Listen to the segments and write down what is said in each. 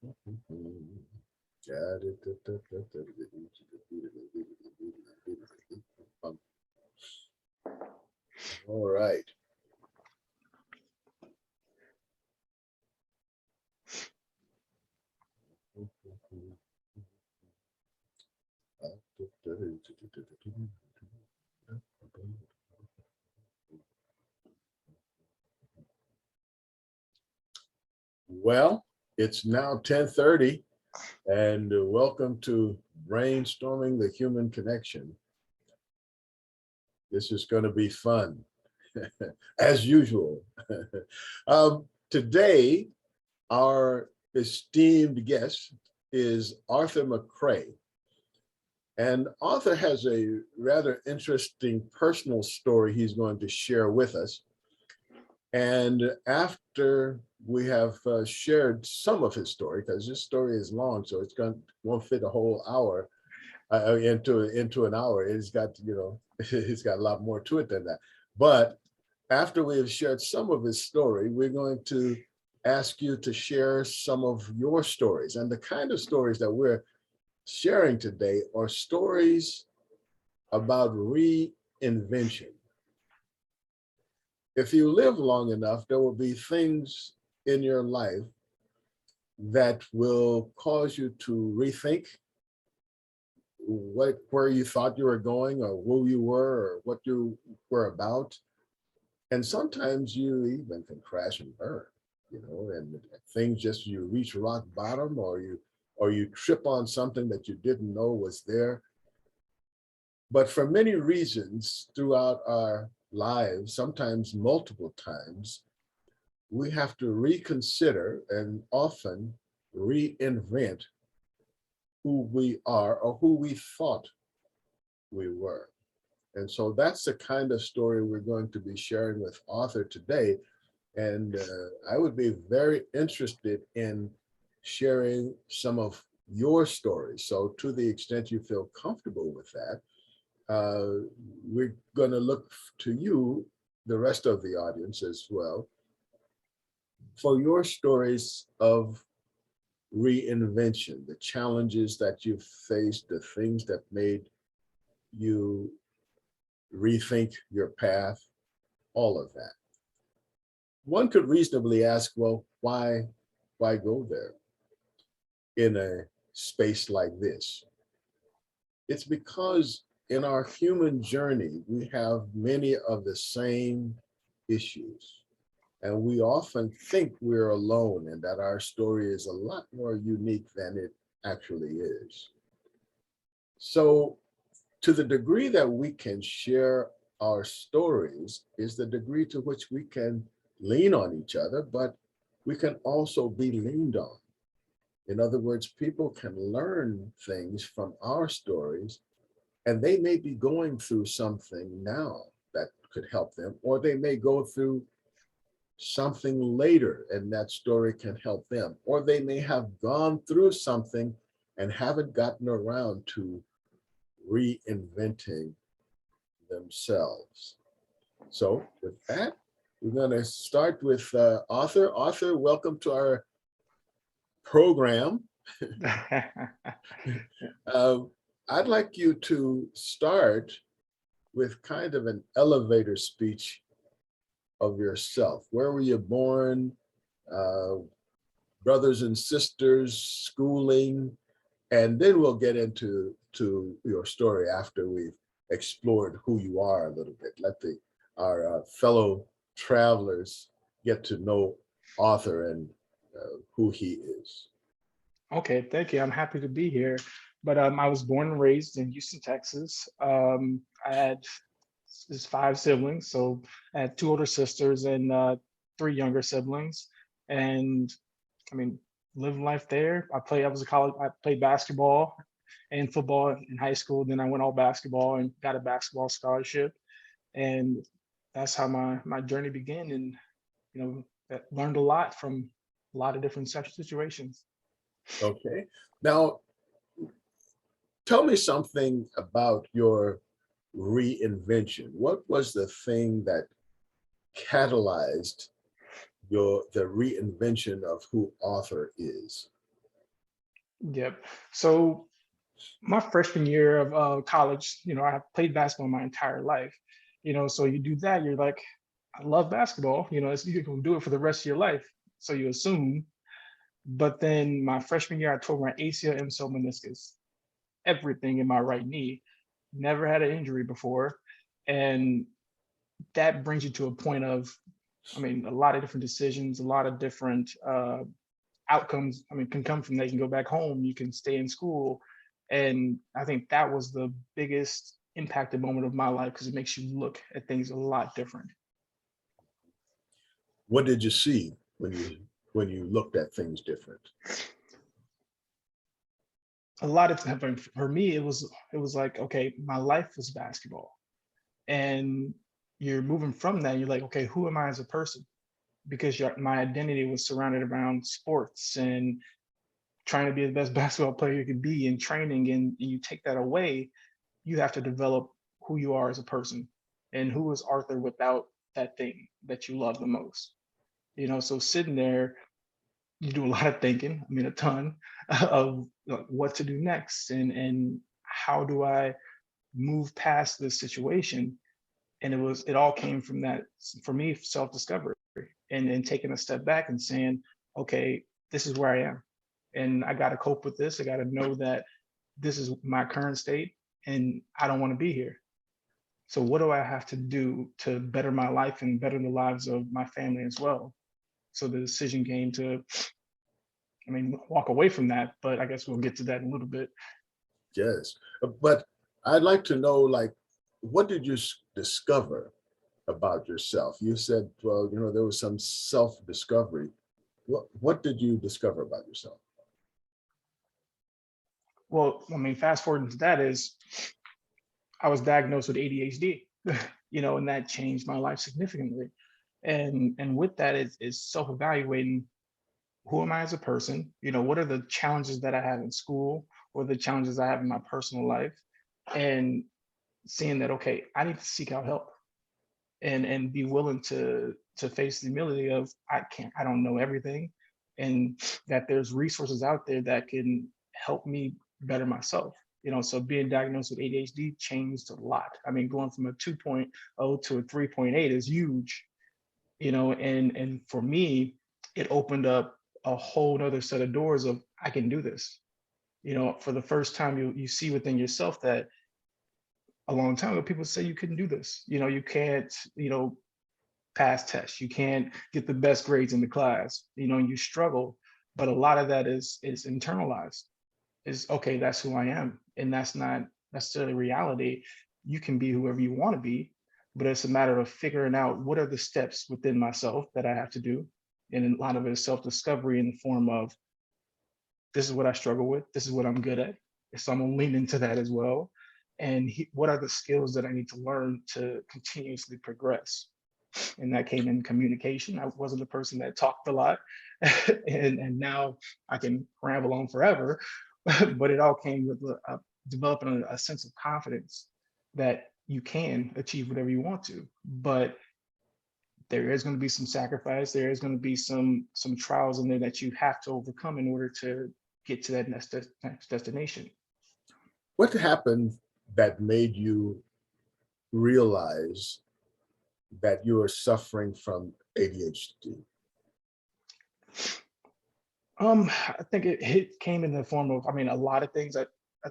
All right. Well, it's now 10:30, and welcome to Brainstorming the Human Connection. This is going to be fun, as usual. Today, our esteemed guest is Arthur McCray. And Arthur has a rather interesting personal story he's going to share with us. And after we have shared some of his story, because this story is long, so won't fit a whole hour into an hour. It's got, it's got a lot more to it than that. But after we have shared some of his story, we're going to ask you to share some of your stories. And the kind of stories that we're sharing today are stories about reinvention. If you live long enough, there will be things in your life that will cause you to rethink where you thought you were going, or who you were, or what you were about. And sometimes you even can crash and burn, and things just, you reach rock bottom, or you trip on something that you didn't know was there. But for many reasons throughout our lives, sometimes multiple times, we have to reconsider and often reinvent who we are or who we thought we were. And so that's the kind of story we're going to be sharing with Arthur today. And I would be very interested in sharing some of your stories. So to the extent you feel comfortable with that, we're going to look to you, the rest of the audience as well, for your stories of reinvention, the challenges that you've faced, the things that made you rethink your path, all of that. One could reasonably ask, well, why go there in a space like this? It's because in our human journey, we have many of the same issues. And we often think we're alone and that our story is a lot more unique than it actually is. So to the degree that we can share our stories is the degree to which we can lean on each other, but we can also be leaned on. In other words, people can learn things from our stories, and they may be going through something now that could help them, or they may go through something later and that story can help them, or they may have gone through something and haven't gotten around to reinventing themselves. So with that, we're going to start with Arthur. Arthur, welcome to our program. I'd like you to start with kind of an elevator speech of yourself. Where were you born? Brothers and sisters, schooling, and then we'll get into your story after we've explored who you are a little bit. Let our fellow travelers get to know Arthur and who he is. Okay, thank you. I'm happy to be here. But I was born and raised in Houston, Texas. I had there's 5 siblings, so I had 2 older sisters and 3 younger siblings. And I mean, living life there. I played basketball and football in high school. Then I went all basketball and got a basketball scholarship. And that's how my journey began. And learned a lot from a lot of different situations. Okay. Now, tell me something about your reinvention. What was the thing that catalyzed the reinvention of who Arthur is? Yep. So my freshman year of college, I played basketball my entire life. So you do that, you're like, I love basketball. You're gonna do it for the rest of your life. So you assume. But then my freshman year, I tore my ACL, MCL, meniscus, everything in my right knee. Never had an injury before, and that brings you to a point of, a lot of different decisions, a lot of different outcomes. Can come from that. You can go back home, you can stay in school. And I think that was the biggest impacted moment of my life because it makes you look at things a lot different. What did you see when you looked at things different? A lot of times for me, it was like, okay, my life was basketball. And you're moving from that, you're like, okay, who am I as a person? Because my identity was surrounded around sports and trying to be the best basketball player you could be in training, and you take that away, you have to develop who you are as a person. And who is Arthur without that thing that you love the most? So sitting there, you do a lot of thinking, a ton of what to do next, and how do I move past this situation. And it all came from that, for me, self-discovery, and taking a step back and saying, okay, this is where I am, and I got to cope with this. I got to know that this is my current state, and I don't want to be here. So what do I have to do to better my life and better the lives of my family as well? So the decision came to, walk away from that, but I guess we'll get to that in a little bit. Yes, but I'd like to know, like, what did you discover about yourself? You said, well, there was some self-discovery. What did you discover about yourself? Well, fast forward to that is I was diagnosed with ADHD, and that changed my life significantly. And with that is self-evaluating, who am I as a person? What are the challenges that I have in school or the challenges I have in my personal life? And seeing that, okay, I need to seek out help, and be willing to face the humility of, I don't know everything, and that there's resources out there that can help me better myself. So being diagnosed with ADHD changed a lot. Going from a 2.0 to a 3.8 is huge. And for me, it opened up a whole nother set of doors of, I can do this. For the first time, you see within yourself that a long time ago, people say you couldn't do this. You can't, pass tests. You can't get the best grades in the class. And you struggle. But a lot of that is internalized. Is, okay, that's who I am, and that's not necessarily reality. You can be whoever you want to be, but it's a matter of figuring out what are the steps within myself that I have to do. And a lot of it is self-discovery in the form of, this is what I struggle with. This is what I'm good at. So I'm gonna lean into that as well. And what are the skills that I need to learn to continuously progress? And that came in communication. I wasn't a person that talked a lot, and now I can ramble on forever. But it all came with developing a sense of confidence that you can achieve whatever you want to. But there is going to be some sacrifice. There is going to be some trials in there that you have to overcome in order to get to that next destination. What happened that made you realize that you are suffering from ADHD? I think it came in the form of, a lot of things. I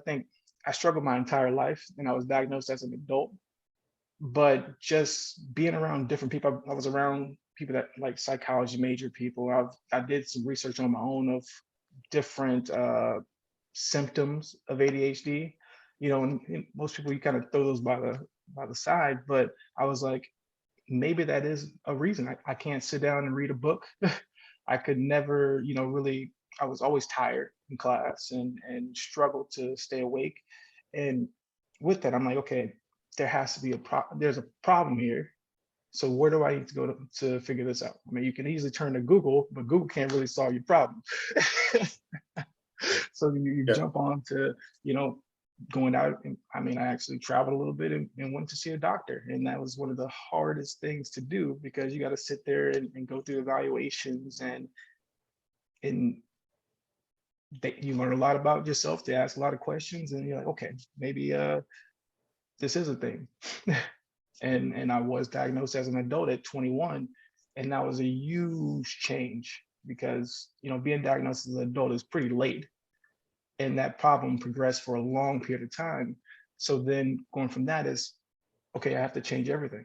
think I struggled my entire life, and I was diagnosed as an adult. But just being around different people, I was around people that like psychology major people. I did some research on my own of different symptoms of ADHD. And most people, you kind of throw those by the side, but I was like, maybe that is a reason. I can't sit down and read a book. I could never, really, I was always tired in class, and struggled to stay awake. And with that, I'm like, okay, there has to be there's a problem here. So where do I need to go to figure this out? You can easily turn to Google, but Google can't really solve your problem. So you Yeah. jump on to, going out. And I actually traveled a little bit, and went to see a doctor. And that was one of the hardest things to do, because you got to sit there and go through evaluations, and you learn a lot about yourself. They ask a lot of questions, and you're like, okay, maybe this is a thing. And I was diagnosed as an adult at 21, and that was a huge change because being diagnosed as an adult is pretty late, and that problem progressed for a long period of time. So then going from that is, okay, I have to change everything.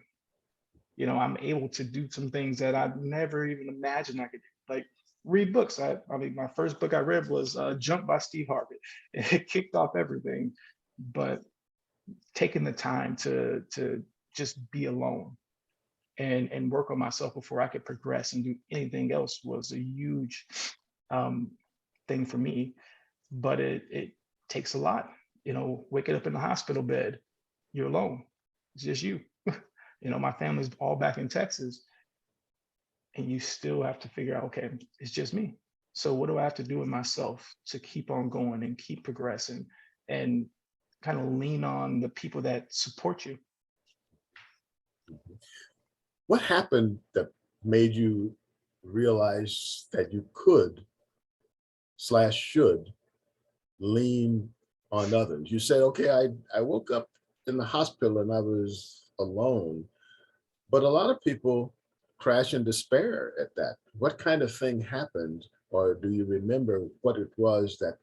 I'm able to do some things that I never even imagined I could do, like read books. I mean, my first book I read was Jump by Steve Harvey. It kicked off everything, but taking the time to just be alone and work on myself before I could progress and do anything else was a huge um, thing for me. But it takes a lot. Waking up in the hospital bed, you're alone. It's just you. My family's all back in Texas, and you still have to figure out, okay, it's just me. So what do I have to do with myself to keep on going and keep progressing and kind of lean on the people that support you? What happened that made you realize that you could / should lean on others? You said, okay, I woke up in the hospital and I was alone, but a lot of people crash in despair at that. What kind of thing happened, or do you remember what it was that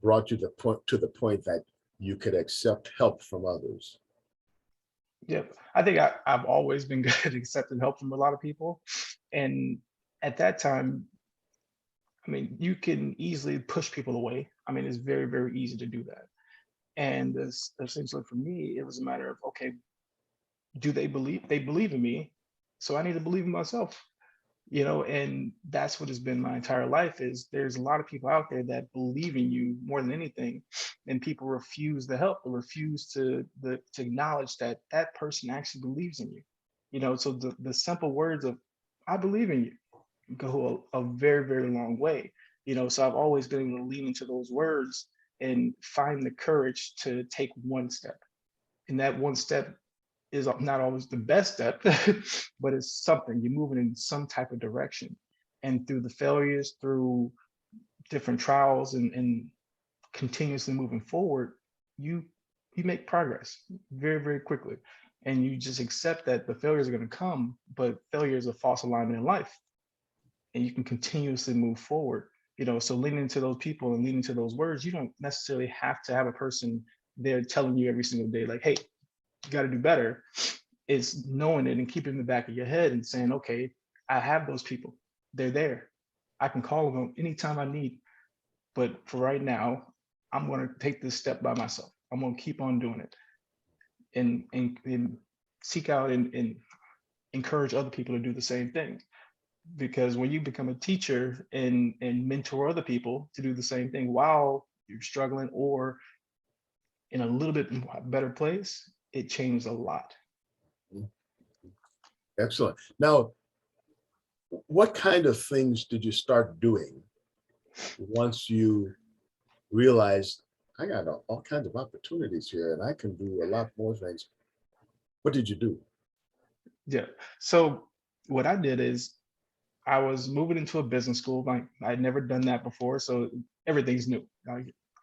brought you to the point that you could accept help from others? Yeah, I think I've always been good at accepting help from a lot of people. And at that time, I mean, you can easily push people away. I mean, it's very, very easy to do that. And this essentially for me, it was a matter of, okay, do they believe? They believe in me, so I need to believe in myself. And that's what has been my entire life is there's a lot of people out there that believe in you more than anything, and people refuse the help or refuse to acknowledge that that person actually believes in you. So the simple words of I believe in you go a very, very long way. So I've always been able to lean into those words and find the courage to take one step, and that one step is not always the best step, but it's something. You're moving in some type of direction. And through the failures, through different trials and continuously moving forward, you you make progress very, very quickly. And you just accept that the failures are going to come, but failure is a false alignment in life. And you can continuously move forward. So leaning into those people and leaning to those words, you don't necessarily have to have a person there telling you every single day, like, hey, you got to do better. Is knowing it and keeping it in the back of your head and saying, okay, I have those people. They're there. I can call them anytime I need. But for right now, I'm going to take this step by myself. I'm going to keep on doing it and seek out and encourage other people to do the same thing. Because when you become a teacher and mentor other people to do the same thing while you're struggling or in a little bit better place, it changed a lot. Excellent. Now, what kind of things did you start doing once you realized I got all kinds of opportunities here and I can do a lot more things? What did you do? Yeah. So what I did is I was moving into a business school. Like I'd never done that before, so everything's new.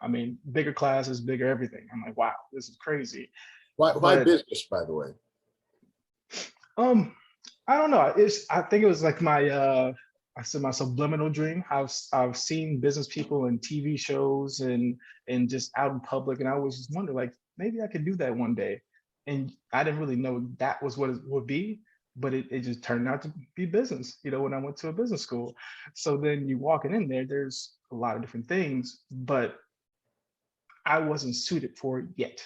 I mean, bigger classes, bigger everything. I'm like, wow, this is crazy. Why But business, by the way? um, I don't know. I think it was like I said my subliminal dream. I've seen business people in TV shows and just out in public, and I always just wonder like maybe I could do that one day. And I didn't really know that was what it would be, but it just turned out to be business. When I went to a business school, so then you walking in there, there's a lot of different things, but I wasn't suited for it yet.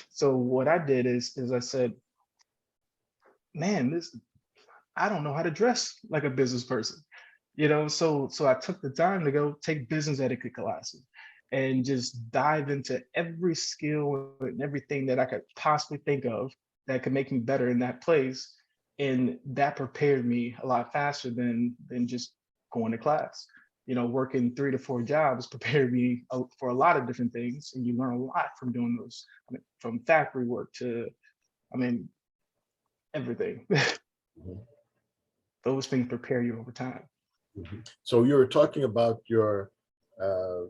So what I did is I said, man, this I don't know how to dress like a business person, so I took the time to go take business etiquette classes and just dive into every skill and everything that I could possibly think of that could make me better in that place. And that prepared me a lot faster than just going to class. Working 3 to 4 jobs prepared me for a lot of different things, and you learn a lot from doing those. I mean, from factory work to, I mean, everything. Mhm, Those things prepare you over time. mhm. So you were talking about your uh,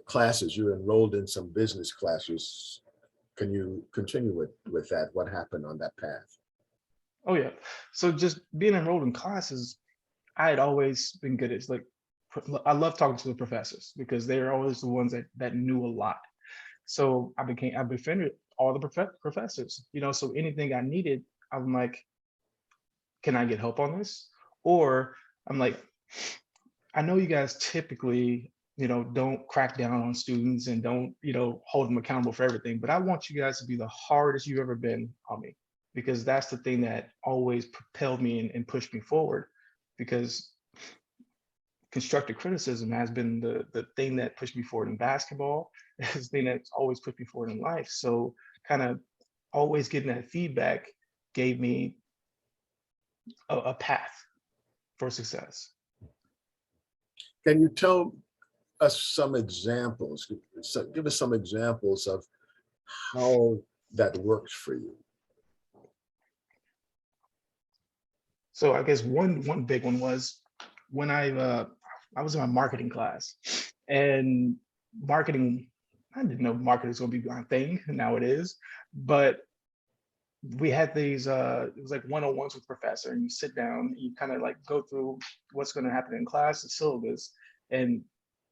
classes. You enrolled in some business classes. Can you continue with that? What happened on that path? Oh yeah. So just being enrolled in classes, I had always been good at like, I love talking to the professors because they're always the ones that knew a lot. So I befriended all the professors, so anything I needed, I'm like, can I get help on this? Or I'm like, I know you guys typically, don't crack down on students and don't, hold them accountable for everything, but I want you guys to be the hardest you've ever been on me, because that's the thing that always propelled me and pushed me forward. Because constructive criticism has been the thing that pushed me forward in basketball. It's the thing that's always pushed me forward in life. So kind of always getting that feedback gave me a path for success. Can you tell us some examples? Give us some examples of how that works for you. So I guess one big one was when I was in my marketing class, and marketing, I didn't know marketing was going to be my thing. Now it is, but we had these it was like one-on-ones with professor, and you sit down and you kind of like go through what's going to happen in class, the syllabus. And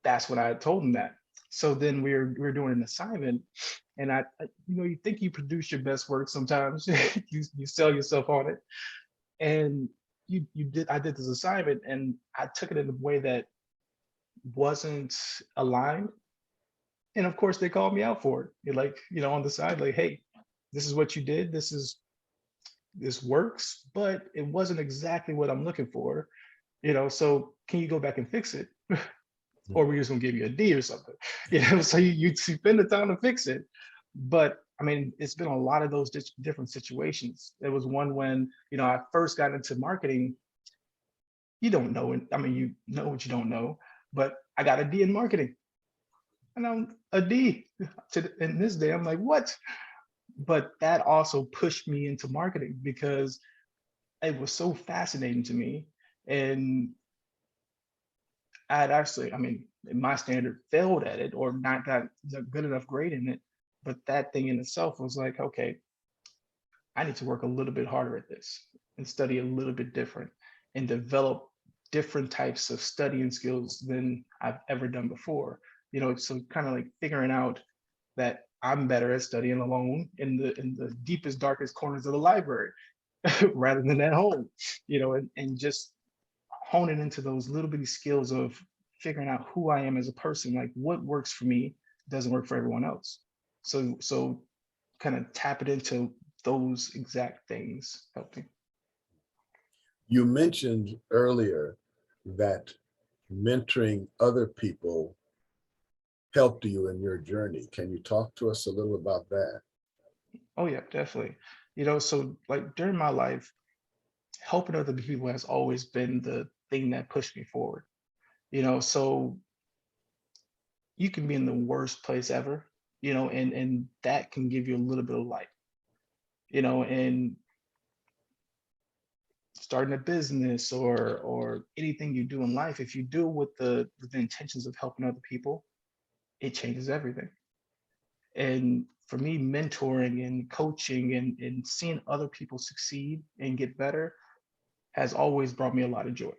that's when I told him that. So then we were doing an assignment, and you think you produce your best work sometimes. You sell yourself on it. And I did this assignment, and I took it in a way that wasn't aligned. And of course they called me out for it. You're like, on the side, like, hey, this is what you did, this works, but it wasn't exactly what I'm looking for. So can you go back and fix it? Or we're just gonna give you a D or something. So you spend the time to fix it. But I mean, it's been a lot of those different situations. There was one when, I first got into marketing. You don't know it. I mean, you know what you don't know, but I got a D in marketing. And I'm a D in this day. I'm like, what? But that also pushed me into marketing because it was so fascinating to me. And I'd actually, I mean, in my standard, failed at it or not got a good enough grade in it. But that thing in itself was like, okay, I need to work a little bit harder at this and study a little bit different and develop different types of studying skills than I've ever done before. So kind of like figuring out that I'm better at studying alone in the deepest, darkest corners of the library rather than at home, and just honing into those little bitty skills of figuring out who I am as a person, like what works for me doesn't work for everyone else. So kind of tap it into those exact things help me. You mentioned earlier that mentoring other people helped you in your journey. Can you talk to us a little about that? Oh yeah, definitely. So like during my life, helping other people has always been the thing that pushed me forward. So you can be in the worst place ever, and that can give you a little bit of light, and starting a business or anything you do in life, if you do it with the intentions of helping other people, it changes everything. And for me, mentoring and coaching and seeing other people succeed and get better has always brought me a lot of joy.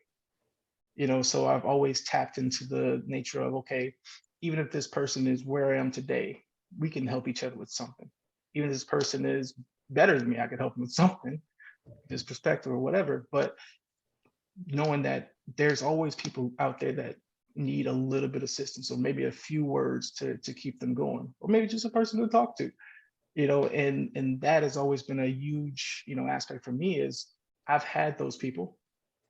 So I've always tapped into the nature of, okay, even if this person is where I am today, we can help each other with something. Even if this person is better than me, I could help them with something, this perspective or whatever. But knowing that there's always people out there that need a little bit of assistance, or maybe a few words to keep them going, or maybe just a person to talk to, and that has always been a huge, aspect for me. Is I've had those people,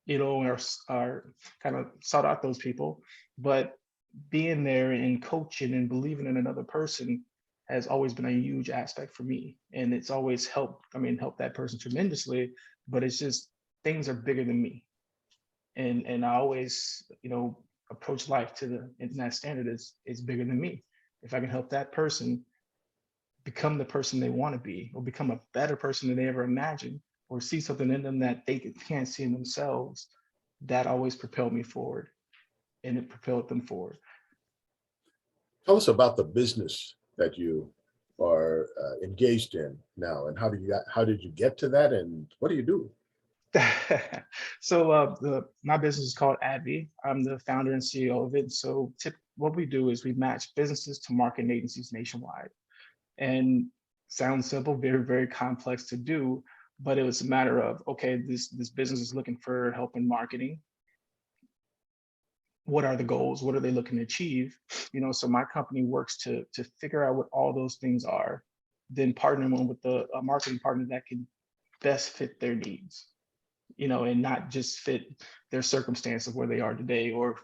or kind of sought out those people, but being there and coaching and believing in another person has always been a huge aspect for me. And it's always helped, helped that person tremendously. But it's just, things are bigger than me. And I always, approach life to the internet standard is it's bigger than me. If I can help that person become the person they want to be, or become a better person than they ever imagined, or see something in them that they can't see in themselves, that always propelled me forward, and it propelled them forward. Tell us about the business that you are engaged in now, and how did you get to that, and what do you do? So my business is called Advie. I'm the founder and CEO of it. So what we do is we match businesses to marketing agencies nationwide. And sounds simple, very, very complex to do, but it was a matter of, okay, this business is looking for help in marketing. What are the goals? What are they looking to achieve? So my company works to figure out what all those things are, then partner them with a marketing partner that can best fit their needs, and not just fit their circumstance of where they are today or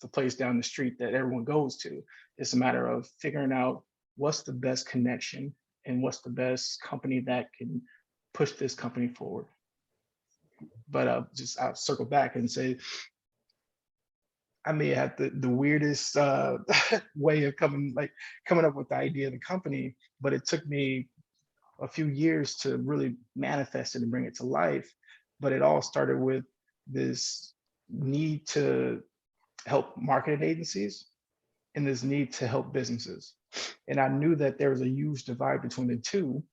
the place down the street that everyone goes to. It's a matter of figuring out what's the best connection and what's the best company that can push this company forward. But I'll circle back and say, I may have the weirdest way of coming up with the idea of the company, but it took me a few years to really manifest it and bring it to life. But it all started with this need to help marketing agencies and this need to help businesses. And I knew that there was a huge divide between the two.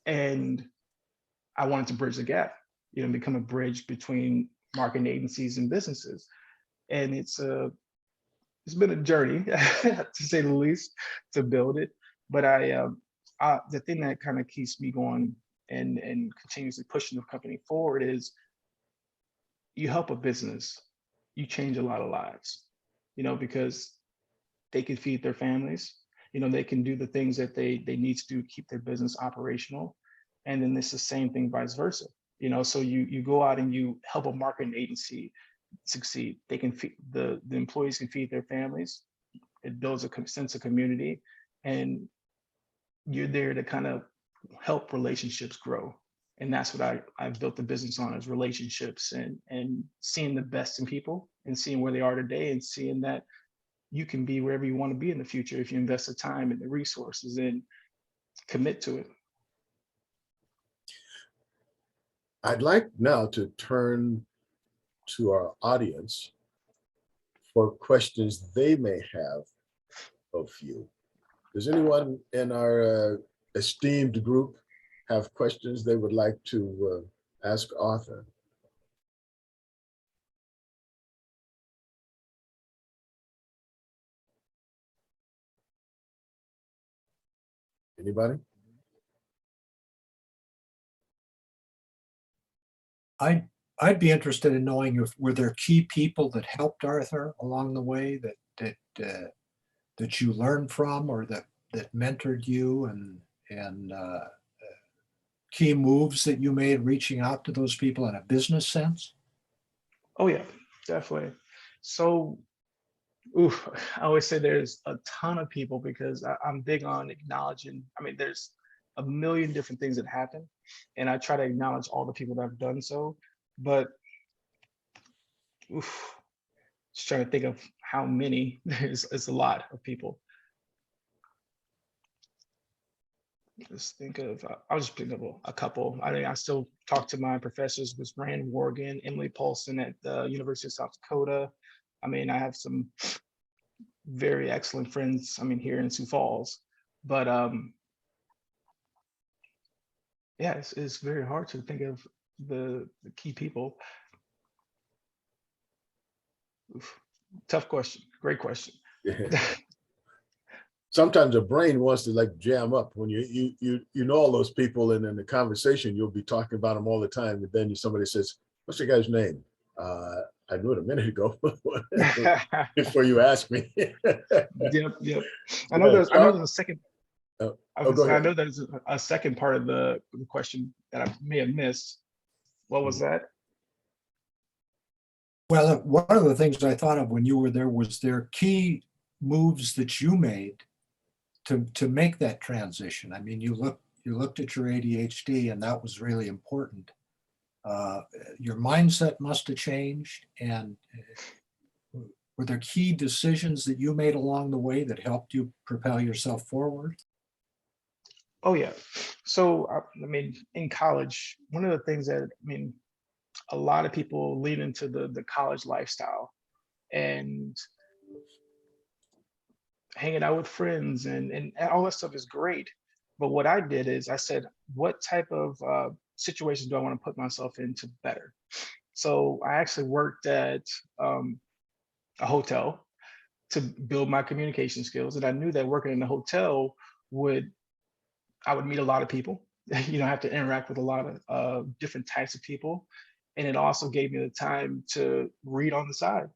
And I wanted to bridge the gap, become a bridge between marketing agencies and businesses. And it's been a journey, to say the least, to build it. But the thing that kind of keeps me going and continuously pushing the company forward is you help a business, you change a lot of lives, because they can feed their families, they can do the things that they need to do to keep their business operational. And then it's the same thing vice versa. So you go out and you help a marketing agency succeed. They can feed the employees can feed their families. It builds a sense of community, and you're there to kind of help relationships grow. And that's what I've built the business on, is relationships and seeing the best in people and seeing where they are today and seeing that you can be wherever you want to be in the future if you invest the time and the resources and commit to it. I'd like now to turn to our audience for questions they may have of you. Does anyone in our esteemed group have questions they would like to ask Arthur? Anybody? I'd be interested in knowing if were there key people that helped Arthur along the way that you learned from, or that mentored you, and key moves that you made reaching out to those people in a business sense? Oh yeah, definitely. So I always say there's a ton of people because I'm big on acknowledging. I mean, there's a million different things that happen, and I try to acknowledge all the people that have done so. But just trying to think of how many. It's a lot of people. I'll just pick up a couple. I mean, I still talk to my professors, with Rand Morgan, Emily Paulson at the University of South Dakota. I mean, I have some very excellent friends, here in Sioux Falls, but yeah, it's very hard to think of the key people. Oof. Tough question. Great question. Yeah. Sometimes the brain wants to like jam up when you know all those people, and in the conversation you'll be talking about them all the time, and then somebody says, "What's the guy's name?" I knew it a minute ago before you asked me. Yep. I know there's a second. Go I ahead. know there's a second part of the question that I may have missed. What was that? Well, one of the things I thought of when you were there was there key moves that you made to make that transition. I mean, you looked at your ADHD, and that was really important. Your mindset must have changed, and were there key decisions that you made along the way that helped you propel yourself forward? Oh yeah. So in college, one of the things that a lot of people lean into the college lifestyle, and hanging out with friends and all that stuff is great. But what I did is I said, what type of situations do I want to put myself into better? So I actually worked at a hotel to build my communication skills. And I knew that working in the hotel would, I would meet a lot of people, I have to interact with a lot of different types of people. And it also gave me the time to read on the side,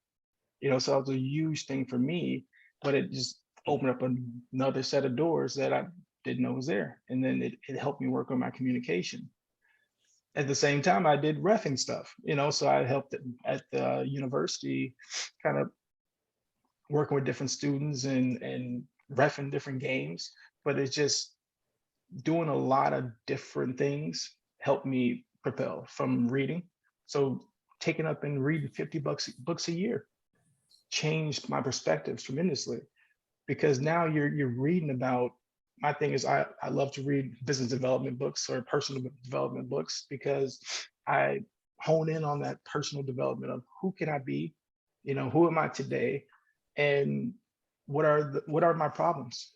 so that was a huge thing for me, but it just opened up another set of doors that I didn't know was there. And then it helped me work on my communication. At the same time, I did reffing stuff, so I helped at the university, kind of working with different students and reffing different games. But it's just doing a lot of different things helped me propel from reading. So taking up and reading 50 books a year changed my perspectives tremendously, because now you're reading about, my thing is I love to read business development books or personal development books, because I hone in on that personal development of who can I be, who am I today, and what are my problems,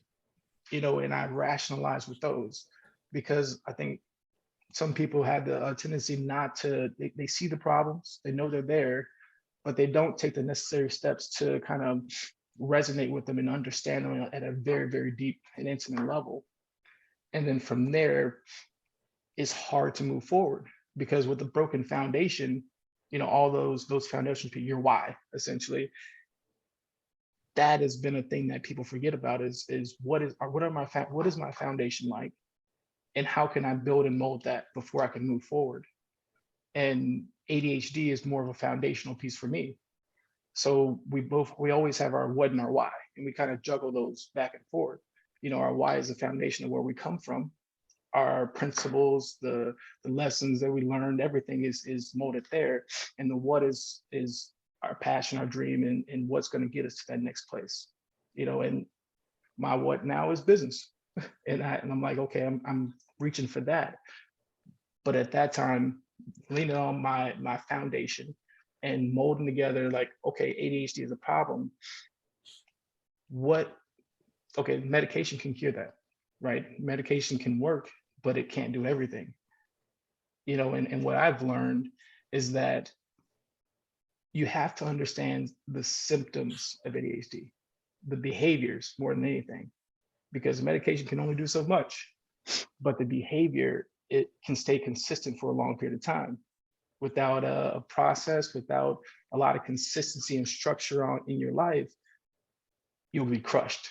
and I rationalize with those, because I think some people have the tendency not to, they see the problems, they know they're there, but they don't take the necessary steps to kind of resonate with them and understand them at a very, very deep and intimate level. And then from there, it's hard to move forward, because with a broken foundation, all those foundations, your why, essentially, that has been a thing that people forget about is what is my foundation like, and how can I build and mold that before I can move forward. And ADHD is more of a foundational piece for me. So we always have our what and our why, and we kind of juggle those back and forth. Our why is the foundation of where we come from, our principles, the lessons that we learned, everything is molded there. And the what is our passion, our dream, and what's going to get us to that next place. And my what now is business. And I'm like, okay, I'm reaching for that. But at that time, leaning on my foundation and molding together, like, okay, ADHD is a problem. Okay, medication can cure that, right? Medication can work, but it can't do everything. And what I've learned is that you have to understand the symptoms of ADHD, the behaviors more than anything, because medication can only do so much, but the behavior, it can stay consistent for a long period of time. Without a process, without a lot of consistency and structure in your life, you'll be crushed.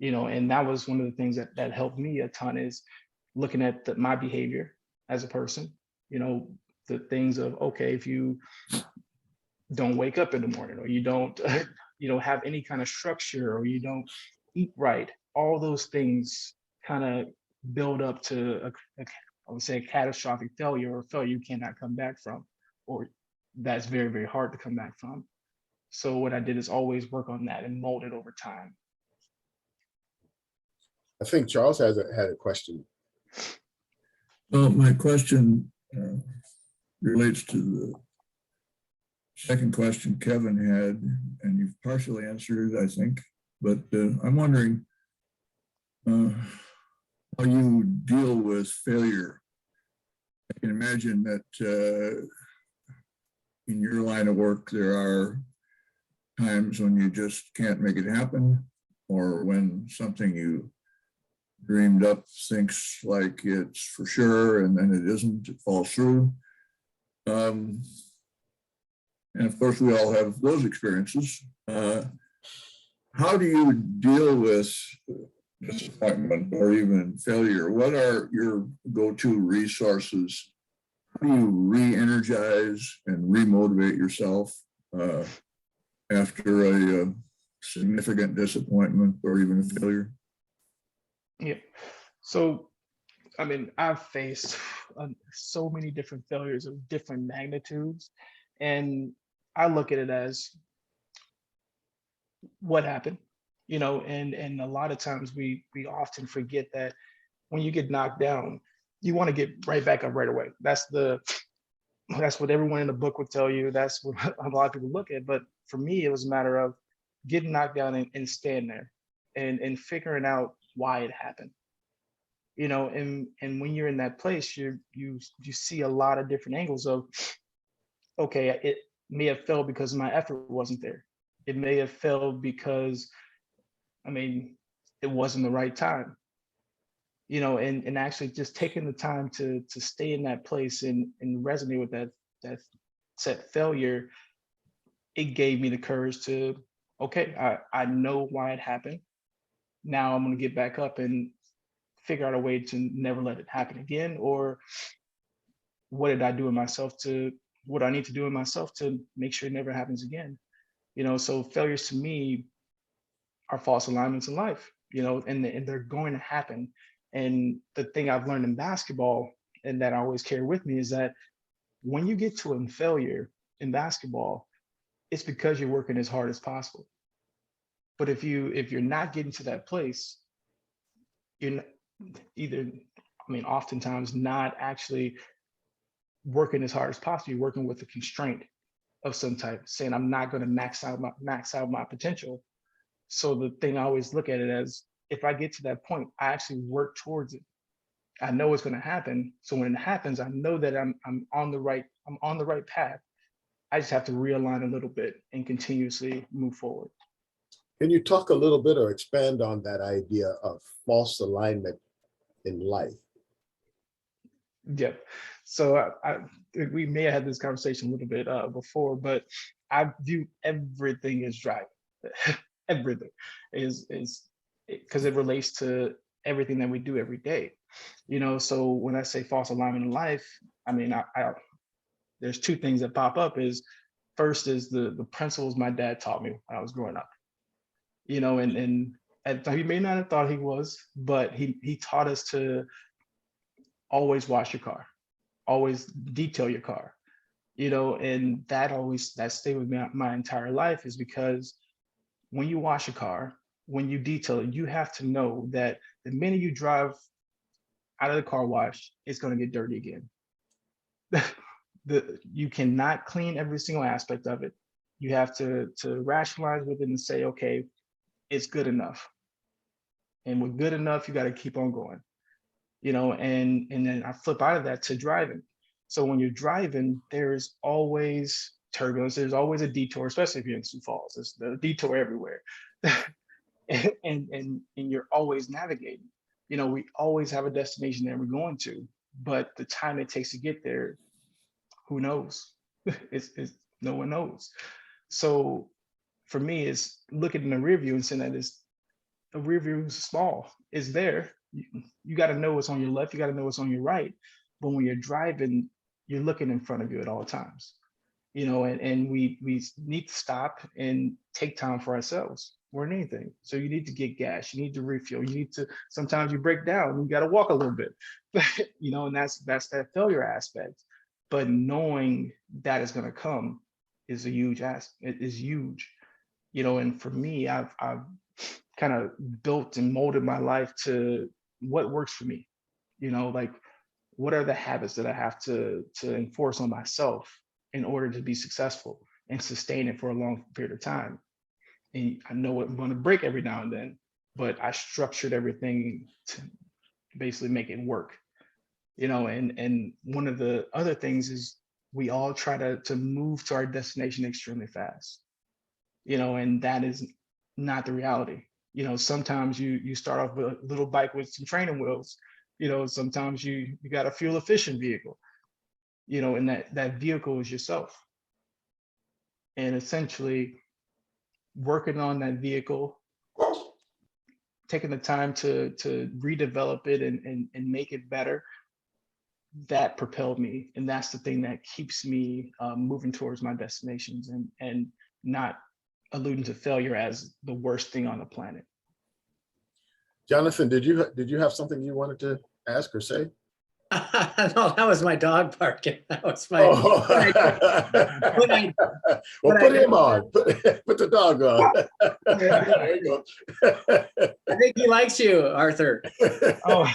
And that was one of the things that helped me a ton, is looking at my behavior as a person, the things of, okay, if you don't wake up in the morning, or you don't, have any kind of structure, or you don't eat right, all those things kind of build up to I would say a catastrophic failure, or a failure you cannot come back from, or that's very, very hard to come back from. So what I did is always work on that and mold it over time. I think Charles had a question. Well, my question relates to the second question Kevin had, and you've partially answered it, I think, but I'm wondering how you deal with failure. I can imagine that in your line of work, there are times when you just can't make it happen, or when something you dreamed up thinks like it's for sure, and then it isn't, it falls through. And of course, we all have those experiences. How do you deal with disappointment or even failure? What are your go-to resources? How do you re-energize and re-motivate yourself after a significant disappointment or even a failure? Yeah. So, I mean, I've faced so many different failures of different magnitudes, and I look at it as what happened, and a lot of times we often forget that when you get knocked down, you want to get right back up right away. That's what everyone in the book would tell you. That's what a lot of people look at. But for me, it was a matter of, getting knocked down and staying there and figuring out why it happened. You know, and when you're in that place, you see a lot of different angles of, okay, it may have failed because my effort wasn't there. It may have failed because, I mean, it wasn't the right time. You know, and actually just taking the time to stay in that place and resonate with that set failure, it gave me the courage to, okay, I know why it happened. Now I'm going to get back up and figure out a way to never let it happen again, or what did I do in myself to, what I need to do in myself to make sure it never happens again. You know, so failures to me are false alignments in life, you know, and they're going to happen. And the thing I've learned in basketball, and that I always carry with me, is that when you get to a failure in basketball, it's because you're working as hard as possible. But if you're not getting to that place, you're either, I mean, oftentimes not actually working as hard as possible. You're working with a constraint of some type, saying I'm not going to max out my potential. So the thing I always look at it as, if I get to that point, I actually work towards it. I know it's going to happen. So when it happens, I know that I'm on the right path. I just have to realign a little bit and continuously move forward. Can you talk a little bit or expand on that idea of false alignment in life? Yeah. So we may have had this conversation a little bit before, but I view everything as driving. Everything is because it relates to everything that we do every day. You know, so when I say false alignment in life, I mean, I there's two things that pop up. Is first is the principles my dad taught me when I was growing up. You know, and he may not have thought he was, but he taught us to always wash your car, always detail your car. You know, and that stayed with me my entire life, is because when you wash a car, when you detail it, you have to know that the minute you drive out of the car wash, it's going to get dirty again. You cannot clean every single aspect of it. You have to rationalize with it and say, okay, it's good enough. And with good enough, you got to keep on going. You know, and then I flip out of that to driving. So when you're driving, there's always turbulence. There's always a detour, especially if you're in Sioux Falls. There's a detour everywhere. and you're always navigating. You know, we always have a destination that we're going to, but the time it takes to get there, who knows? it's no one knows. So for me, it's looking in the rear view and saying that the rear view is small. It's there. You got to know what's on your left. You got to know what's on your right. But when you're driving, you're looking in front of you at all times. You know, and we need to stop and take time for ourselves more than anything. So you need to get gas. You need to refuel. You need to, sometimes you break down. You got to walk a little bit. You know, and that's that failure aspect. But knowing that is going to come is a huge aspect. It is huge. You know, and for me, I've kind of built and molded my life to what works for me. You know, like, what are the habits that I have to enforce on myself in order to be successful and sustain it for a long period of time. And I know I'm going to break every now and then, but I structured everything to basically make it work. You know, and one of the other things is we all try to move to our destination extremely fast. You know, and that is not the reality. You know, sometimes you start off with a little bike with some training wheels. You know, sometimes you got a fuel efficient vehicle. You know, and that vehicle is yourself. And essentially working on that vehicle, taking the time to redevelop it and make it better, that propelled me. And that's the thing that keeps me moving towards my destinations and not alluding to failure as the worst thing on the planet. Jonathan, did you have something you wanted to ask or say? No, that was my dog barking. That was my. Oh. Well, put him on. Put the dog on. There you go. I think he likes you, Arthur. Oh.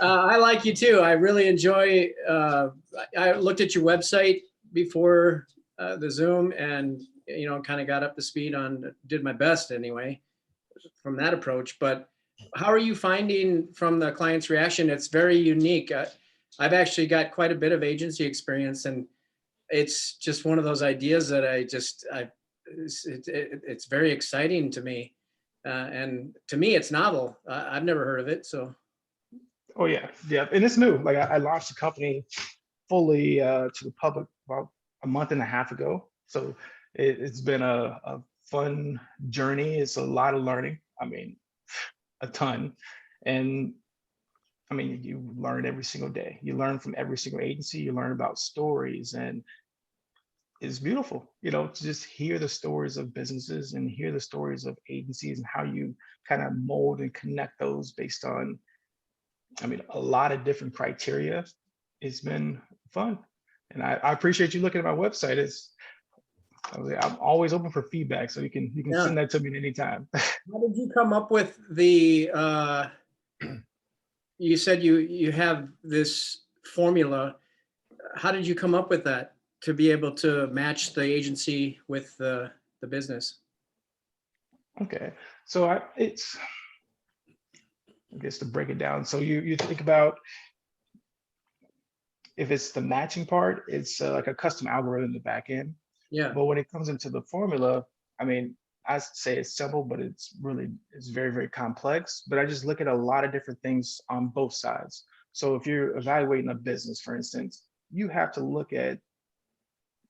I like you too. I really enjoy. I looked at your website before the Zoom, and kind of got up to speed on, did my best anyway from that approach. But how are you finding from the client's reaction? It's very unique. I've actually got quite a bit of agency experience, and it's just one of those ideas that it's very exciting to me. And to me, it's novel. I've never heard of it. So, Oh yeah, yeah, and it's new. Like I launched the company fully to the public about a month and a half ago. So it's been a fun journey. It's a lot of learning. I mean, a ton. And I mean, you learn every single day. You learn from every single agency. You learn about stories, and it's beautiful, to just hear the stories of businesses and hear the stories of agencies and how you kind of mold and connect those based on, I mean, a lot of different criteria. It's been fun. And I appreciate you looking at my website. I'm always open for feedback, so you can Yeah. send that to me at any time. How did you come up with the, you said you have this formula. How did you come up with that to be able to match the agency with the business? Okay, so I guess to break it down. So you think about, if it's the matching part, it's like a custom algorithm in the back end. Yeah. But when it comes into the formula, I mean, I say it's simple, but it's very, very complex. But I just look at a lot of different things on both sides. So if you're evaluating a business, for instance, you have to look at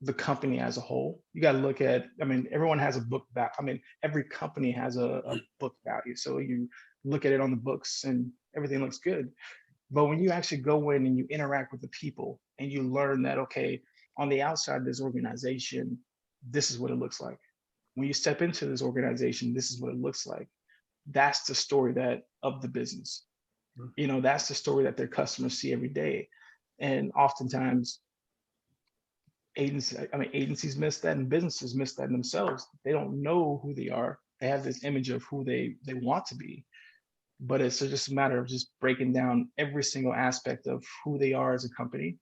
the company as a whole. You got to look at, I mean, everyone has a book value. I mean, every company has a book value. So you look at it on the books and everything looks good. But when you actually go in and you interact with the people and you learn that, okay, on the outside of this organization, this is what it looks like. When you step into this organization, this is what it looks like. That's the story of the business. That's the story that their customers see every day. And oftentimes agencies miss that, and businesses miss that themselves. They don't know who they are. They have this image of who they want to be. But it's just a matter of just breaking down every single aspect of who they are as a company,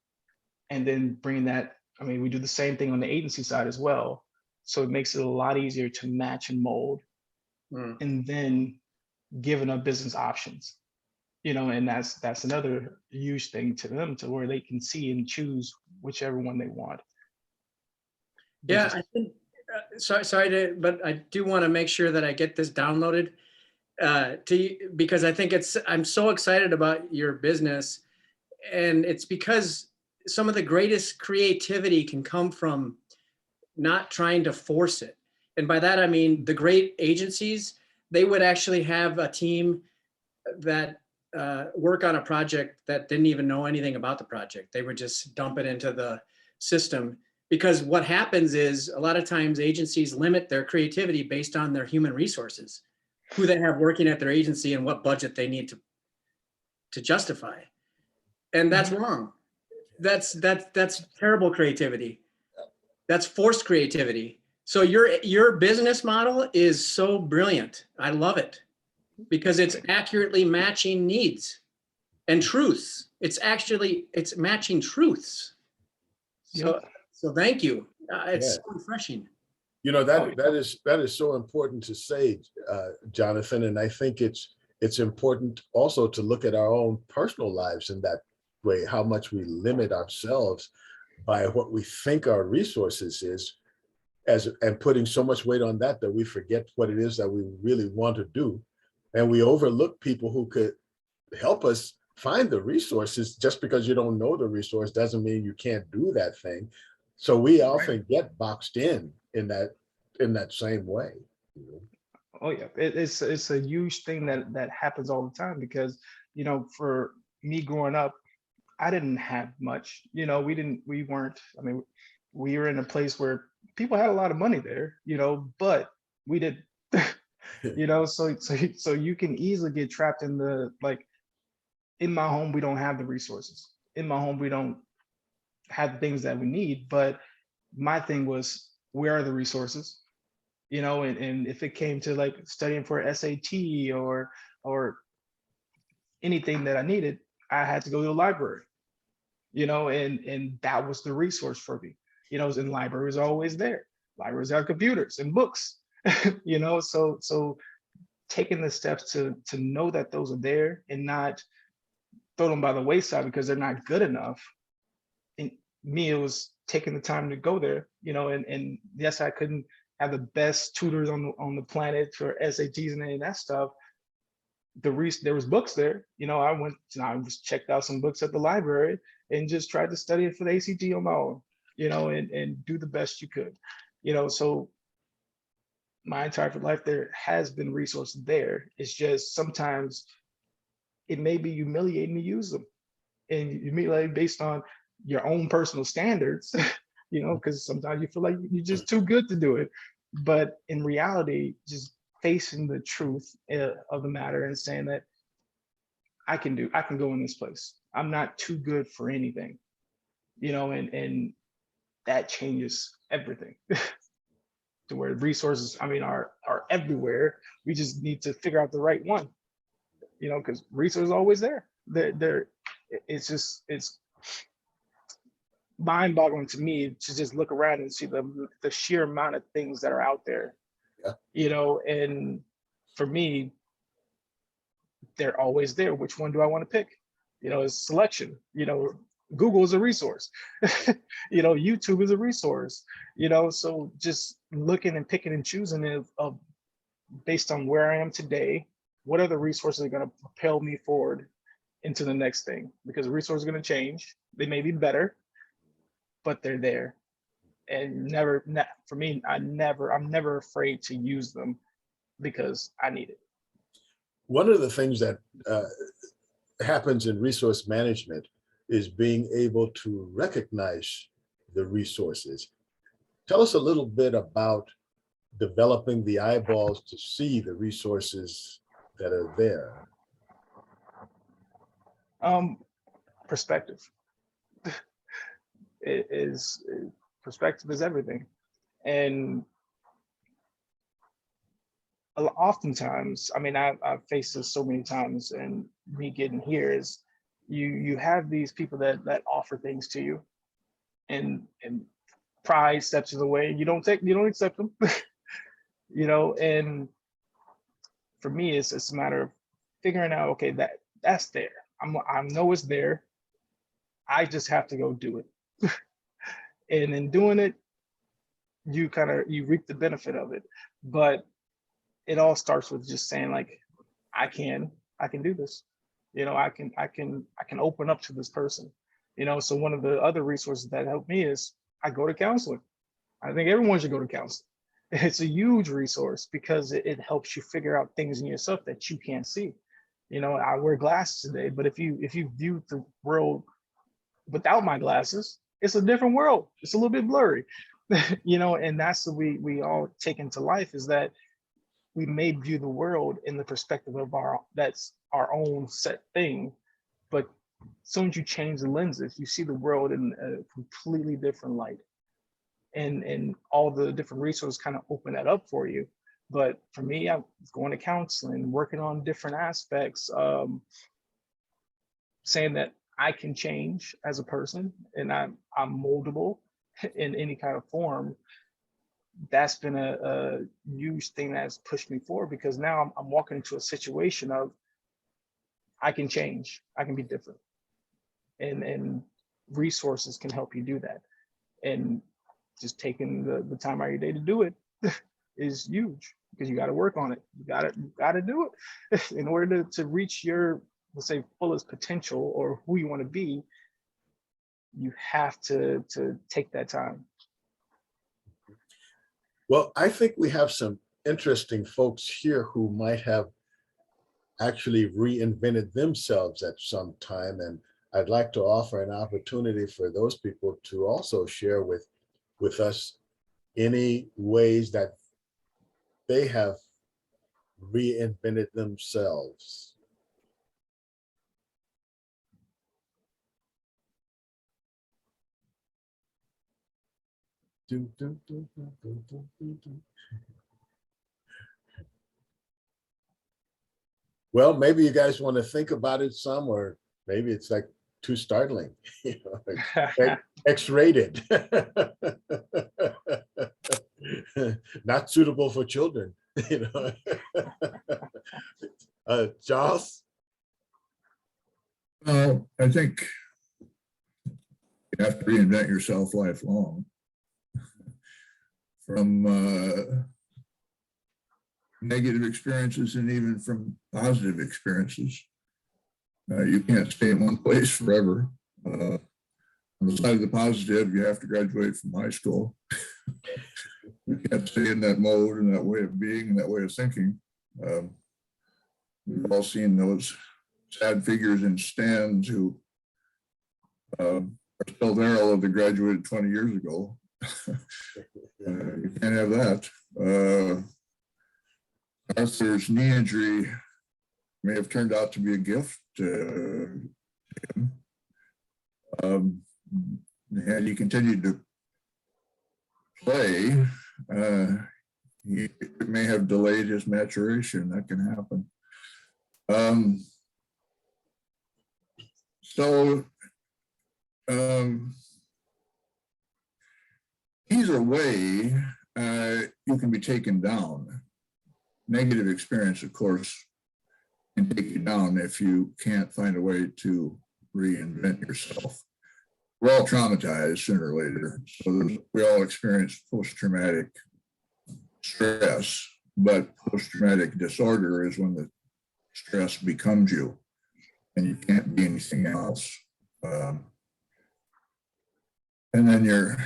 and then bringing that. I mean, we do the same thing on the agency side as well. So it makes it a lot easier to match and mold, and then giving up business options, and that's another huge thing to them, to where they can see and choose whichever one they want. Yeah, I think, but I do want to make sure that I get this downloaded to you, because I think I'm so excited about your business, and it's because some of the greatest creativity can come from not trying to force it. And by that, I mean, the great agencies, they would actually have a team that work on a project that didn't even know anything about the project. They would just dump it into the system, because what happens is a lot of times agencies limit their creativity based on their human resources, who they have working at their agency and what budget they need to justify. And that's wrong. That's terrible creativity. That's forced creativity. So your business model is so brilliant. I love it, because it's accurately matching needs and truths. It's matching truths. So thank you. It's so refreshing. That is so important to say, Jonathan. And I think it's important also to look at our own personal lives in that way, how much we limit ourselves by what we think our resources is, and putting so much weight on that we forget what it is that we really want to do. And we overlook people who could help us find the resources. Just because you don't know the resource doesn't mean you can't do that thing. So we often get boxed in that same way. Oh yeah, it's a huge thing that happens all the time, because for me growing up, I didn't have much. We weren't. I mean, we were in a place where people had a lot of money there, but we didn't. So you can easily get trapped in in my home, we don't have the resources. In my home, we don't have the things that we need. But my thing was, where are the resources? And if it came to studying for SAT or anything that I needed, I had to go to the library, and that was the resource for me. And libraries are always there. libraries have computers and books, so taking the steps to know that those are there and not throw them by the wayside because they're not good enough. And me, it was taking the time to go there, and yes, I couldn't have the best tutors on the planet for SATs and any of that stuff. There was books there, I just checked out some books at the library and just tried to study it for the ACT on my own, and do the best you could, so my entire life there has been resources there. It's just sometimes it may be humiliating to use them, and humiliating based on your own personal standards, because sometimes you feel like you're just too good to do it. But in reality, just facing the truth of the matter and saying that I can go in this place. I'm not too good for anything, and that changes everything. To where resources, are everywhere. We just need to figure out the right one, because resources are always there. It's mind-boggling to me to just look around and see the sheer amount of things that are out there. Yeah. And for me, they're always there. Which one do I want to pick? It's selection. Google is a resource. YouTube is a resource. So just looking and picking and choosing of based on where I am today, what are the resources that are going to propel me forward into the next thing? Because the resources are going to change. They may be better, but they're there. And for me, I'm never afraid to use them because I need it. One of the things that happens in resource management is being able to recognize the resources. Tell us a little bit about developing the eyeballs to see the resources that are there. Perspective. Perspective is everything. And oftentimes, I've faced this so many times, and me getting here is you have these people that offer things to you, and pride steps in the way. You don't accept them, and for me, it's a matter of figuring out, okay, that's there. I know it's there. I just have to go do it. And in doing it, you reap the benefit of it. But it all starts with just saying, like, I can do this. I can open up to this person. So one of the other resources that helped me is I go to counseling. I think everyone should go to counseling. It's a huge resource because it helps you figure out things in yourself that you can't see. I wear glasses today, but if you view the world without my glasses, it's a different world. It's a little bit blurry, and that's what we all take into life, is that we may view the world in the perspective of that's our own set thing. But as soon as you change the lenses, you see the world in a completely different light. And all the different resources kind of open that up for you. But for me, I'm going to counseling, working on different aspects, saying that I can change as a person and I'm moldable in any kind of form. That's been a huge thing that's pushed me forward, because now I'm walking into a situation of I can change, I can be different, and resources can help you do that. And just taking the time out of your day to do it is huge, because you got to work on it. You got to do it in order to reach your, let's say, fullest potential or who you want to be. You have to take that time. Well, I think we have some interesting folks here who might have actually reinvented themselves at some time. And I'd like to offer an opportunity for those people to also share with us any ways that they have reinvented themselves. Well, maybe you guys want to think about it some, or maybe it's like too startling, X-rated. Not suitable for children, you know. Charles? Well, I think you have to reinvent yourself lifelong. From negative experiences and even from positive experiences. You can't stay in one place forever. On the side of the positive, you have to graduate from high school. You can't stay in that mode and that way of being and that way of thinking. We've all seen those sad figures in stands who are still there, although they graduated 20 years ago. You can't have that. Arthur's knee injury may have turned out to be a gift to him. And he continued to play. It may have delayed his maturation. That can happen. Either way, you can be taken down. Negative experience, of course, can take you down if you can't find a way to reinvent yourself. We're all traumatized sooner or later. So we all experience post-traumatic stress, but post-traumatic disorder is when the stress becomes you and you can't be anything else. And then you're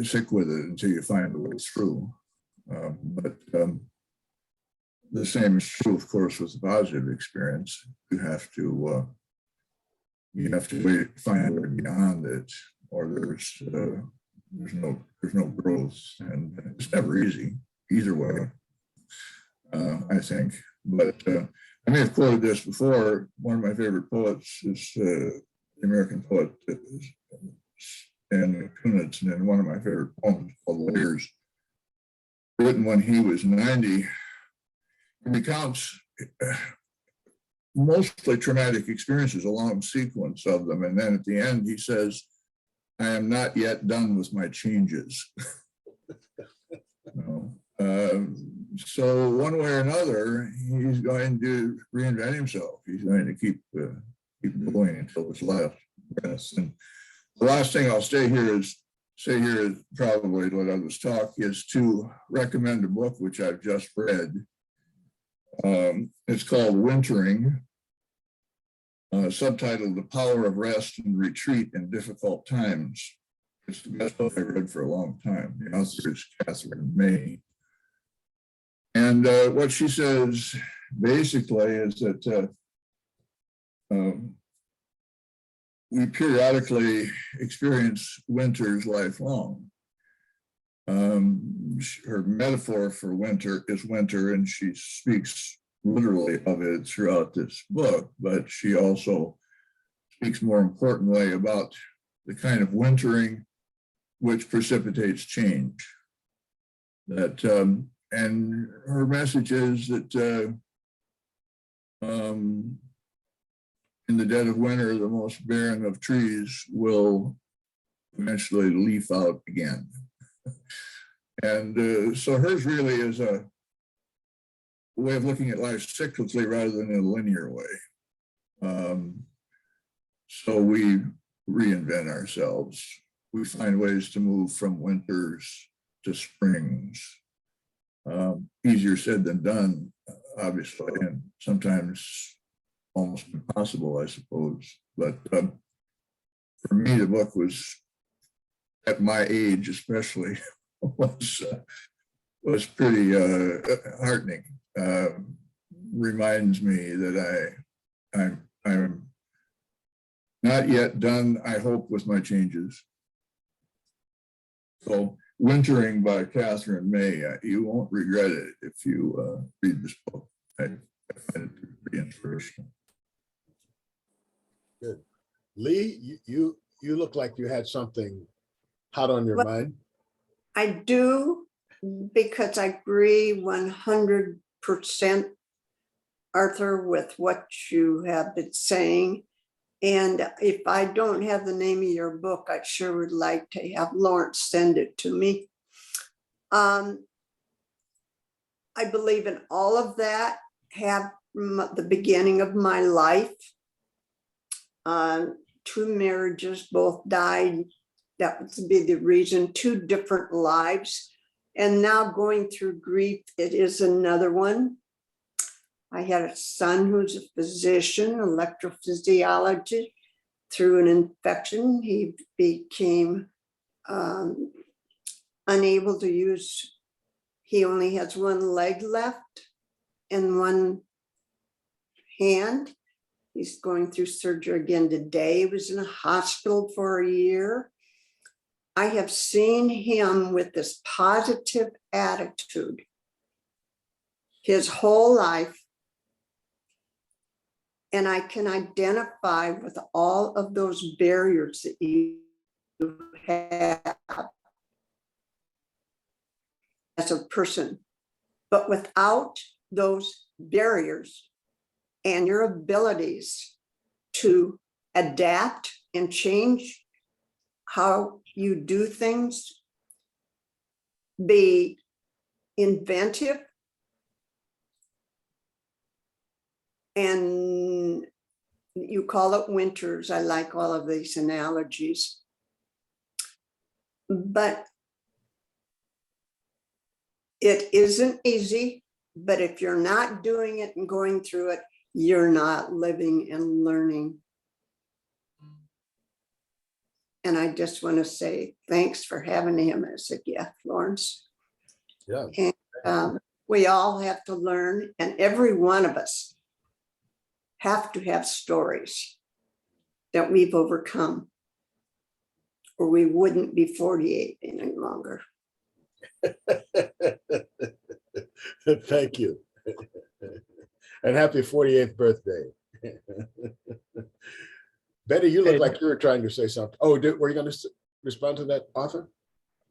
sick with it until you find a way through. The same is true, of course, with the positive experience. You have to wait, find a way beyond it, or there's no growth, and it's never easy either way. I think, but I may have quoted this before. One of my favorite poets is the American poet Stan Kunitz, and one of my favorite poems called "Layers," written when he was 90. He recounts mostly traumatic experiences, a long sequence of them. And then at the end, he says, "I am not yet done with my changes." So one way or another, he's going to reinvent himself. He's going to keep going until his last breath. And the last thing I'll say here is probably let others talk, is to recommend a book which I've just read. It's called Wintering, subtitled "The Power of Rest and Retreat in Difficult Times." It's the best book I read for a long time. The author is Catherine May. And what she says basically is that we periodically experience winters lifelong. Her metaphor for winter is winter, and she speaks literally of it throughout this book, but she also speaks more importantly about the kind of wintering which precipitates change. And her message is that in the dead of winter, the most barren of trees will eventually leaf out again. And so hers really is a way of looking at life cyclically rather than in a linear way. So we reinvent ourselves. We find ways to move from winters to springs. Easier said than done, obviously, and sometimes almost impossible, I suppose. But for me, the book was, at my age especially, was pretty heartening. Reminds me that I'm not yet done, I hope, with my changes. So, Wintering by Catherine May. You won't regret it if you read this book. I find it pretty inspirational. Good. Lee, you look like you had something hot on your mind. I do, because I agree 100%, Arthur, with what you have been saying. And if I don't have the name of your book, I sure would like to have Lawrence send it to me. I believe in all of that. Have the beginning of my life. 2 marriages, both died. That would be the reason. 2 different lives. And now going through grief, it is another one. I had a son who's a physician, electrophysiology. Through an infection, he became unable to use, he only has 1 leg left and 1 hand. He's going through surgery again today. He was in a hospital for a year. I have seen him with this positive attitude his whole life. And I can identify with all of those barriers that you have as a person. But without those barriers and your abilities to adapt and change how you do things, be inventive, and you call it winters. I like all of these analogies. But it isn't easy, but if you're not doing it and going through it, you're not living and learning. And I just want to say thanks for having him as a gift, Lawrence. Yeah. And we all have to learn, and every one of us have to have stories that we've overcome, or we wouldn't be 48 any longer. Thank you. And happy 48th birthday. Betty, you look Hey, like you were trying to say something. Oh, were you going to respond to that, Arthur?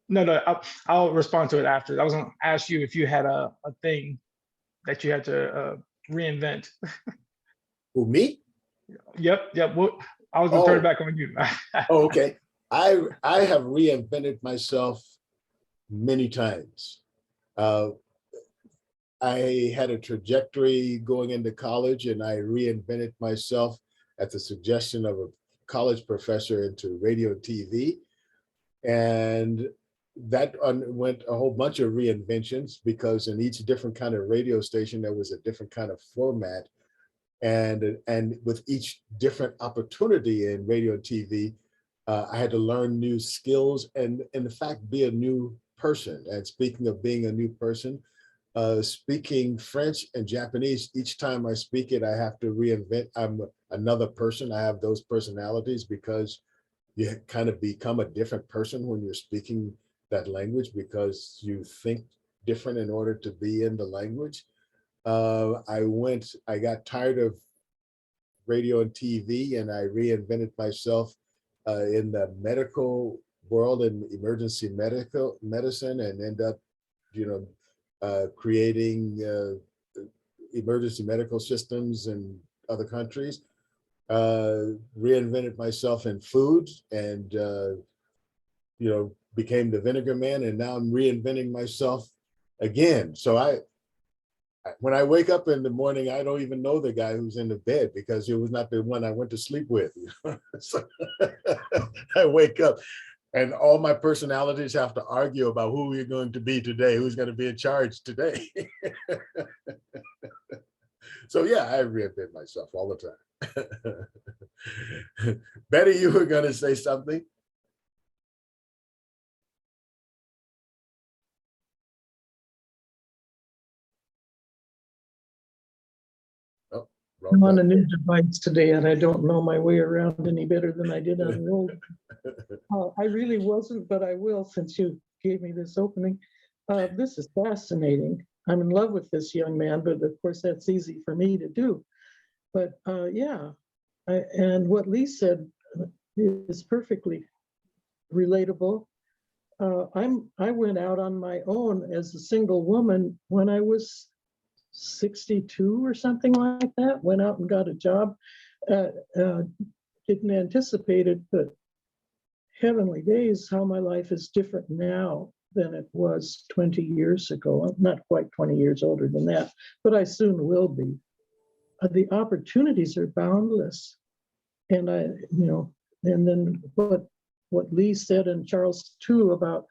No, I'll respond to it after. I was going to ask you if you had a thing that you had to reinvent. Who, me? Yep. Well, I was going to turn it Oh. back on you. Oh, okay. I have reinvented myself many times. I had a trajectory going into college, and I reinvented myself at the suggestion of a college professor into radio and TV. And that underwent a whole bunch of reinventions, because in each different kind of radio station, there was a different kind of format. And with each different opportunity in radio and TV, I had to learn new skills and in fact, be a new person. And speaking of being a new person, speaking French and Japanese, each time I speak it, I have to reinvent. I'm another person. I have those personalities, because you kind of become a different person when you're speaking that language, because you think different in order to be in the language. I got tired of radio and TV, and I reinvented myself in the medical world and emergency medicine, and end up, creating emergency medical systems in other countries. Reinvented myself in food, and became the vinegar man, and now I'm reinventing myself again. So when I wake up in the morning, I don't even know the guy who's in the bed, because it was not the one I went to sleep with. So I wake up, and all my personalities have to argue about who we're going to be today, who's going to be in charge today. So yeah, I reinvent myself all the time. Betty, you were going to say something? Oh, I'm on a new device today, and I don't know my way around any better than I did on the old. I really wasn't, but I will, since you gave me this opening. This is fascinating. I'm in love with this young man, but of course that's easy for me to do. But yeah, and what Lee said is perfectly relatable. I went out on my own as a single woman when I was 62 or something like that. Went out and got a job. Didn't anticipate it, but heavenly days, how my life is different now. than it was 20 years ago. I'm not quite 20 years older than that, but I soon will be. The opportunities are boundless. And and then what Lee said, and Charles too, about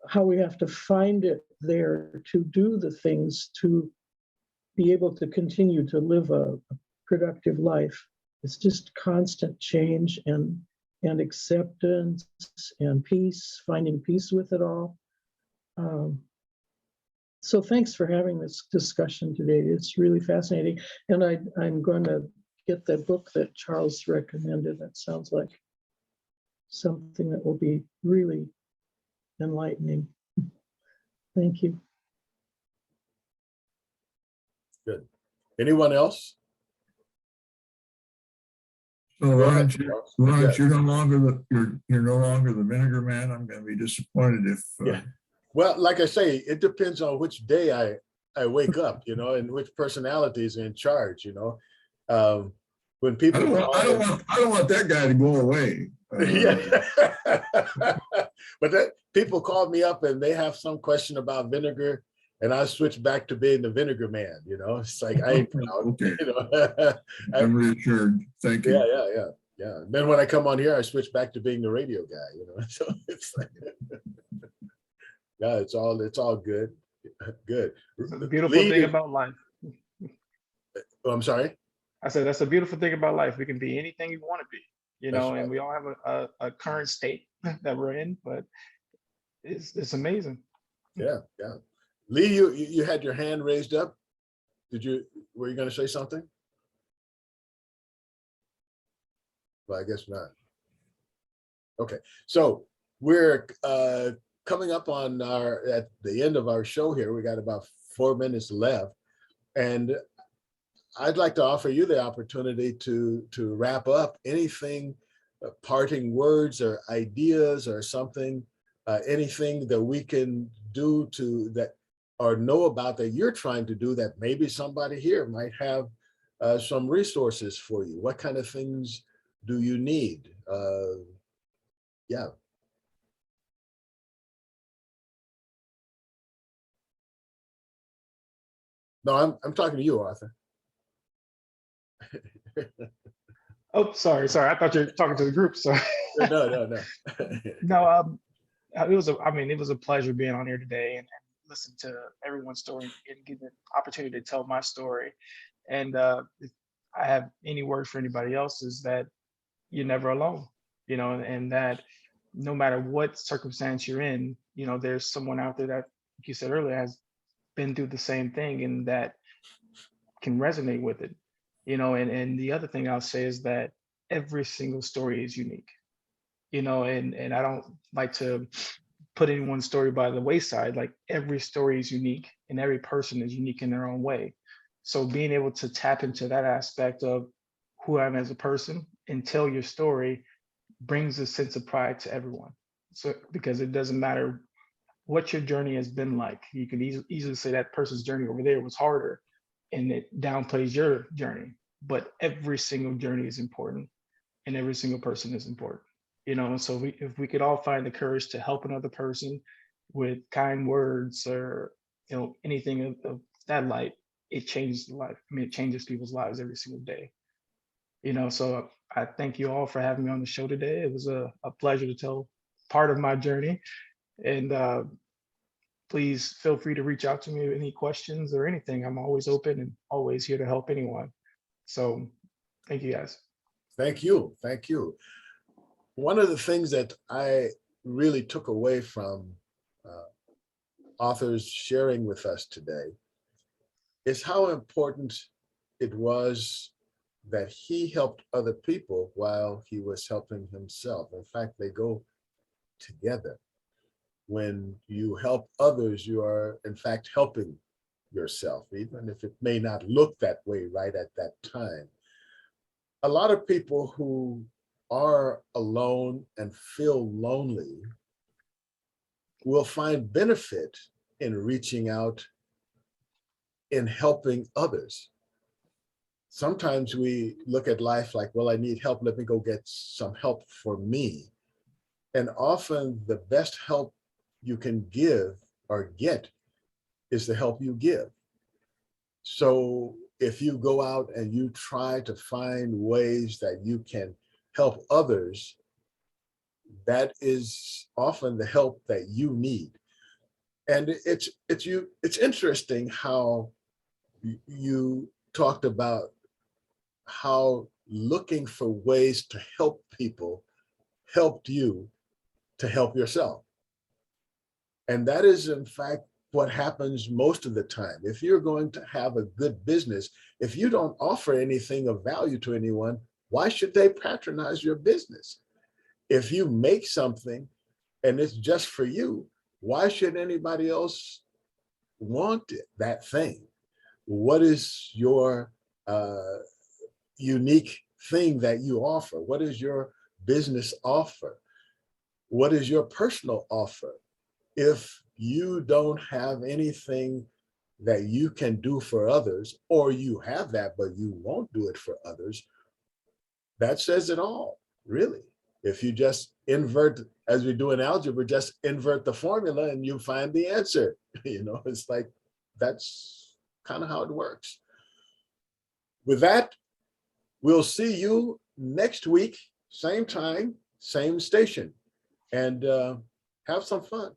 how we have to find it there to do the things to be able to continue to live a productive life. It's just constant change and acceptance and peace, finding peace with it all. So thanks for having this discussion today. It's really fascinating. And I'm going to get that book that Charles recommended. That sounds like something that will be really enlightening. Thank you. Good. Anyone else? So Go ahead, Lawrence, Charles. Lawrence, Yeah. you're no longer the vinegar man. I'm going to be disappointed if. Yeah. Well, like I say, it depends on which day I wake up, you know, and which personality is in charge, you know. When people I don't want that guy to go away. Yeah. But people call me up and they have some question about vinegar, and I switch back to being the vinegar man, you know. It's like I ain't proud, Okay. you know. I'm reassured. Thank you. Yeah. Then when I come on here, I switch back to being the radio guy, you know. So it's like yeah, it's all good. Good. It's a beautiful Lee, thing about life. oh, I'm sorry. I said that's a beautiful thing about life. We can be anything we want to be, you That's know, right. and we all have a current state that we're in, but it's amazing. Yeah. Lee, you had your hand raised up. Were you going to say something? Well, I guess not. Okay, so we're coming up on at the end of our show here. We got about 4 minutes left, and I'd like to offer you the opportunity to wrap up anything, parting words or ideas or something, anything that we can do or know about that you're trying to do that maybe somebody here might have some resources for you. What kind of things do you need? Yeah. No, I'm talking to you, Arthur. Oh, sorry. I thought you were talking to the group. So No. no, it was a pleasure being on here today and listen to everyone's story and get the opportunity to tell my story. And if I have any word for anybody else is that you're never alone, you know, and that no matter what circumstance you're in, you know, there's someone out there that, like you said earlier, has been through the same thing and that can resonate with it, you know. And the other thing I'll say is that every single story is unique, you know, and I don't like to put anyone's story by the wayside. Like every story is unique and every person is unique in their own way. So being able to tap into that aspect of who I am as a person and tell your story brings a sense of pride to everyone. So because it doesn't matter what your journey has been like, you can easily say that person's journey over there was harder and it downplays your journey, but every single journey is important and every single person is important, you know. And so if we could all find the courage to help another person with kind words or, you know, anything of that light, it changes the life. I mean, it changes people's lives every single day, you know. So I thank you all for having me on the show today. It was a pleasure to tell part of my journey. And please feel free to reach out to me with any questions or anything. I'm always open and always here to help anyone. So thank you guys. Thank you. One of the things that I really took away from authors sharing with us today is how important it was that he helped other people while he was helping himself. In fact, they go together. When you help others, you are in fact helping yourself, even if it may not look that way right at that time. A lot of people who are alone and feel lonely will find benefit in reaching out, in helping others. Sometimes we look at life like, well, I need help, let me go get some help for me. And often the best help you can give or get is the help you give. So if you go out and you try to find ways that you can help others, that is often the help that you need. And it's interesting how you talked about how looking for ways to help people helped you to help yourself. And that is, in fact, what happens most of the time. If you're going to have a good business, if you don't offer anything of value to anyone, why should they patronize your business? If you make something and it's just for you, why should anybody else want it, that thing? What is your unique thing that you offer? What is your business offer? What is your personal offer? If you don't have anything that you can do for others, or you have that, but you won't do it for others, that says it all, really. If you just invert, as we do in algebra, just invert the formula and you find the answer. It's like, that's kind of how it works. With that, we'll see you next week, same time, same station, and have some fun.